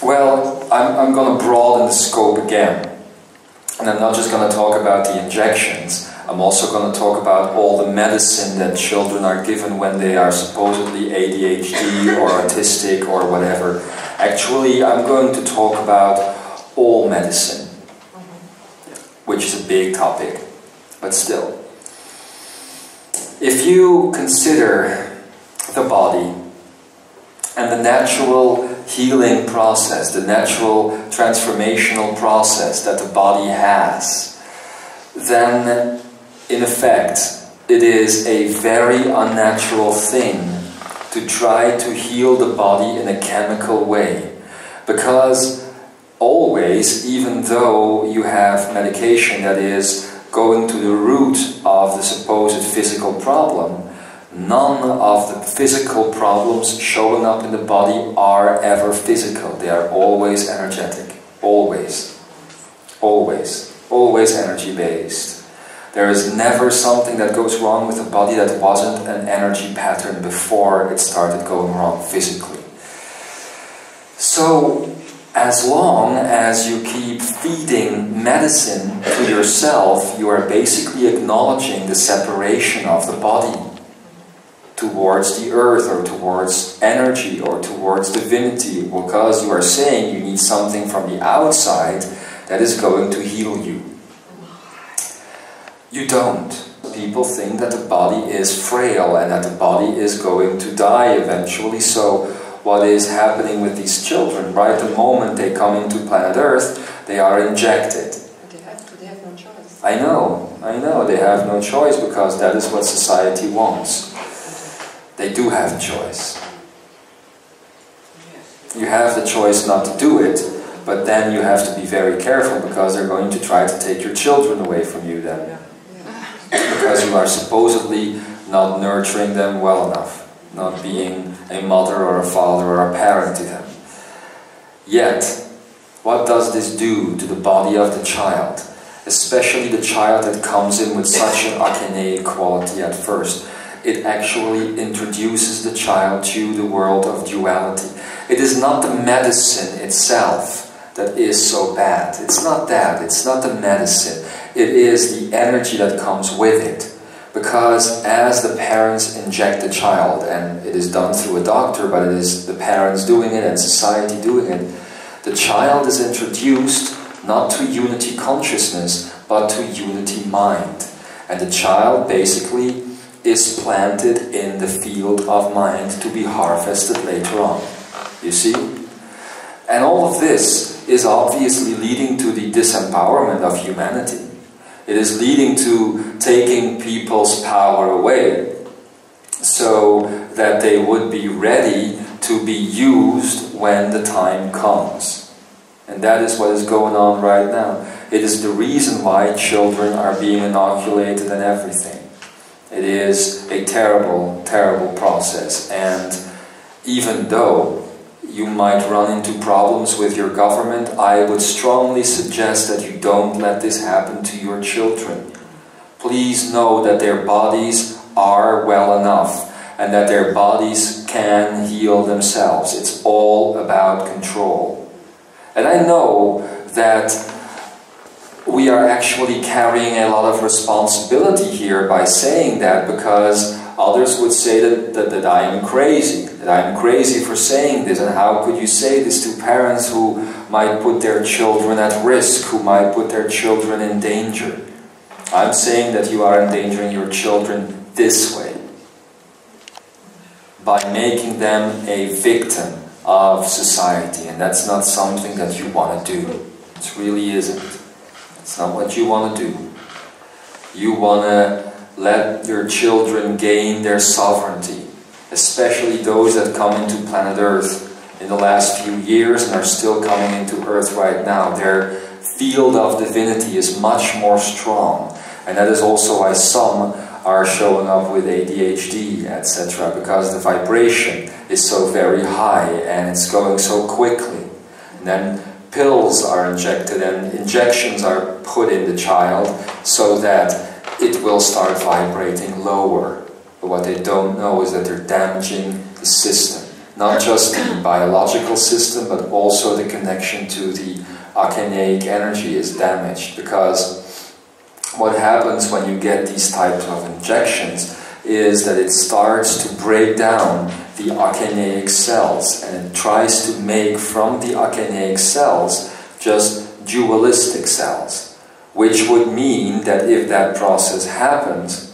Well, I'm going to broaden the scope again. And I'm not just going to talk about the injections. I'm also going to talk about all the medicine that children are given when they are supposedly ADHD or autistic or whatever. Actually, I'm going to talk about all medicine, which is a big topic, but still. If you consider the body and the natural healing process, the natural transformational process that the body has, then in effect it is a very unnatural thing to try to heal the body in a chemical way, because always, even though you have medication that is going to the root of the supposed physical problem, none of the physical problems showing up in the body are ever physical. They are always energetic. Always. Always. Always energy-based. There is never something that goes wrong with the body that wasn't an energy pattern before it started going wrong physically. So, as long as you keep feeding medicine to yourself, you are basically acknowledging the separation of the body towards the earth or towards energy or towards divinity, because you are saying you need something from the outside that is going to heal you. You don't. People think that the body is frail and that the body is going to die eventually, so what is happening with these children, right the moment they come into planet Earth, they are injected. But they have no choice. I know, they have no choice because that is what society wants. They do have a choice. You have the choice not to do it, but then you have to be very careful because they're going to try to take your children away from you then. Because you are supposedly not nurturing them well enough. Not being a mother or a father or a parent to them. Yet, what does this do to the body of the child? Especially the child that comes in with such an archaic quality at first. It actually introduces the child to the world of duality. It is not the medicine itself that is so bad. It's not that. It's not the medicine. It is the energy that comes with it. Because as the parents inject the child, and it is done through a doctor, but it is the parents doing it and society doing it, the child is introduced not to unity consciousness, but to unity mind. And the child basically is planted in the field of mind to be harvested later on. You see? And all of this is obviously leading to the disempowerment of humanity. It is leading to taking people's power away so that they would be ready to be used when the time comes. And that is what is going on right now. It is the reason why children are being inoculated and everything. It is a terrible, terrible process. And even though you might run into problems with your government, I would strongly suggest that you don't let this happen to your children. Please know that their bodies are well enough and that their bodies can heal themselves. It's all about control. And I know that we are actually carrying a lot of responsibility here by saying that, because others would say that I am crazy, that I am crazy for saying this, and how could you say this to parents who might put their children at risk, who might put their children in danger? I'm saying that you are endangering your children this way, by making them a victim of society, and that's not something that you want to do. It really isn't. It's not what you want to do. You want to let your children gain their sovereignty, especially those that come into planet Earth in the last few years and are still coming into Earth right now. Their field of divinity is much more strong, and that is also why some are showing up with ADHD, etc., because the vibration is so very high and it's going so quickly. And then pills are injected and injections are put in the child so that it will start vibrating lower. But what they don't know is that they're damaging the system. Not just the biological system, but also the connection to the akenaic energy is damaged, because what happens when you get these types of injections is that it starts to break down the akenaic cells, and it tries to make from the akenaic cells just dualistic cells, which would mean that if that process happens,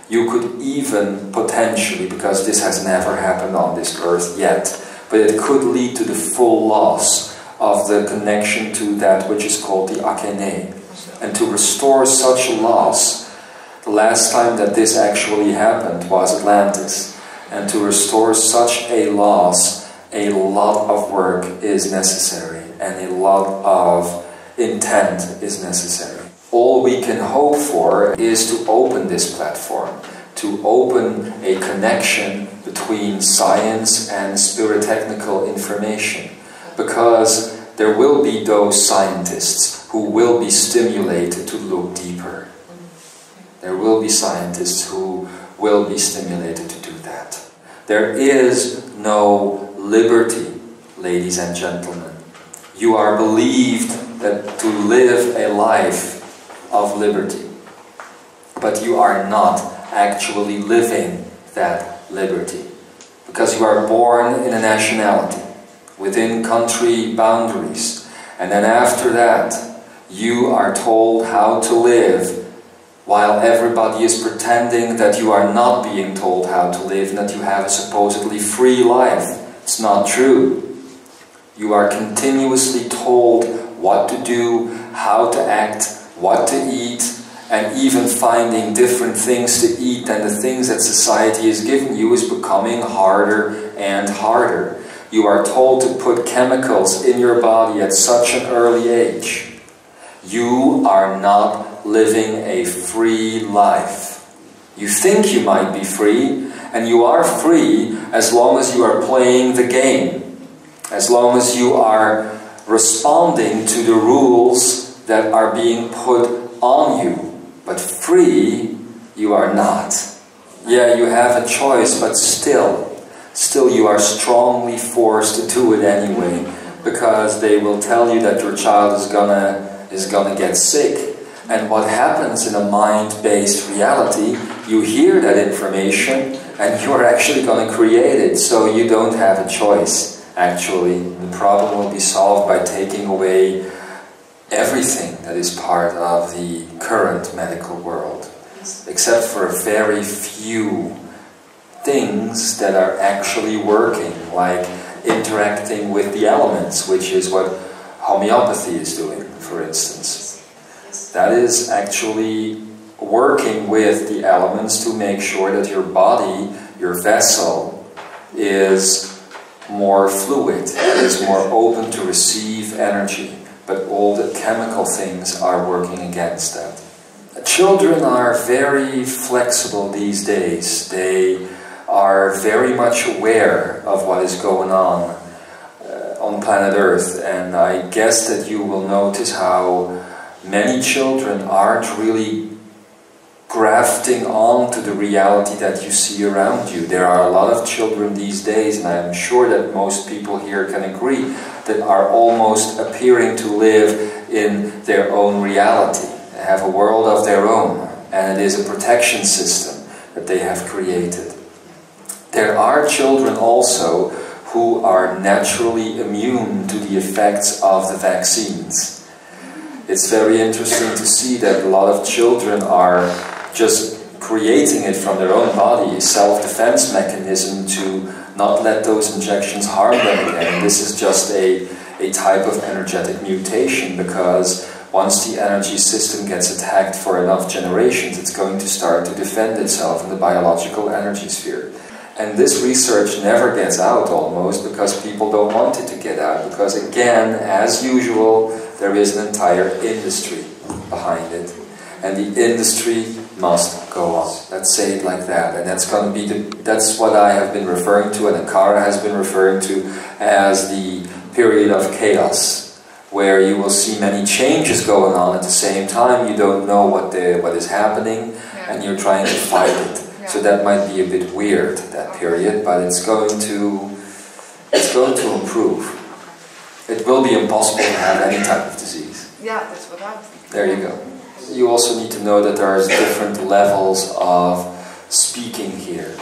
you could even potentially, because this has never happened on this earth yet, but it could lead to the full loss of the connection to that which is called the akenai. And to restore such a loss, the last time that this actually happened was Atlantis. And to restore such a loss, a lot of work is necessary, and a lot of intent is necessary. All we can hope for is to open this platform, to open a connection between science and spirit-technical information, because there will be those scientists who will be stimulated to look deeper. There will be scientists who will be stimulated to do that. There is no liberty, ladies and gentlemen. You are believed that to live a life of liberty, but you are not actually living that liberty, because you are born in a nationality within country boundaries, and then after that you are told how to live, while everybody is pretending that you are not being told how to live and that you have a supposedly free life. It's not true. You are continuously told what to do, how to act, what to eat, and even finding different things to eat than the things that society has given you is becoming harder and harder. You are told to put chemicals in your body at such an early age. You are not living a free life. You think you might be free, and you are free as long as you are playing the game, as long as you are responding to the rules that are being put on you. But free, you are not. Yeah, you have a choice, but still you are strongly forced to do it anyway, because they will tell you that your child is gonna get sick. And what happens in a mind-based reality, you hear that information and you're actually going to create it, so you don't have a choice. Actually, the problem will be solved by taking away everything that is part of the current medical world, except for very few things that are actually working, like interacting with the elements, which is what homeopathy is doing, for instance. That is actually working with the elements to make sure that your body, your vessel, is more fluid, is more open to receive energy. But all the chemical things are working against that. Children are very flexible these days. They are very much aware of what is going on planet Earth, and I guess that you will notice how many children aren't really grafting onto the reality that you see around you. There are a lot of children these days, and I'm sure that most people here can agree, that are almost appearing to live in their own reality. They have a world of their own, and it is a protection system that they have created. There are children also who are naturally immune to the effects of the vaccines. It's very interesting to see that a lot of children are just creating it from their own body, a self-defense mechanism to not let those injections harm them again. This is just a type of energetic mutation, because once the energy system gets attacked for enough generations, it's going to start to defend itself in the biological energy sphere. And this research never gets out almost, because people don't want it to get out, because again, as usual, there is an entire industry behind it. And the industry must go on. Let's say it like that. And that's going to be that's what I have been referring to, and Akara has been referring to as the period of chaos, where you will see many changes going on at the same time. You don't know what is happening, and you're trying to fight it. So that might be a bit weird, that period, but it's going to It's going to improve. It will be impossible to have any type of disease. Yeah, that's what I was thinking. There you go. You also need to know that there are different levels of speaking here.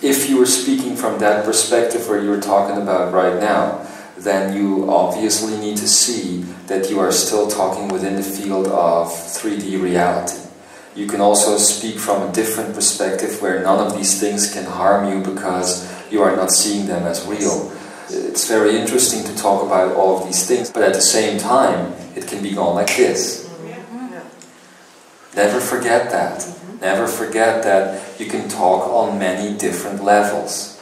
If you were speaking from that perspective where you were talking about right now, then you obviously need to see that you are still talking within the field of 3D reality. You can also speak from a different perspective where none of these things can harm you because you are not seeing them as real. It's very interesting to talk about all of these things, but at the same time, it can be gone like this. Never forget that. Never forget that you can talk on many different levels.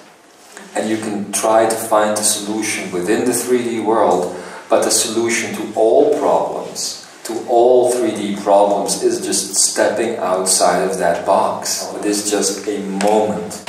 And you can try to find a solution within the 3D world, but the solution to all problems, to all 3D problems, is just stepping outside of that box. It is just a moment.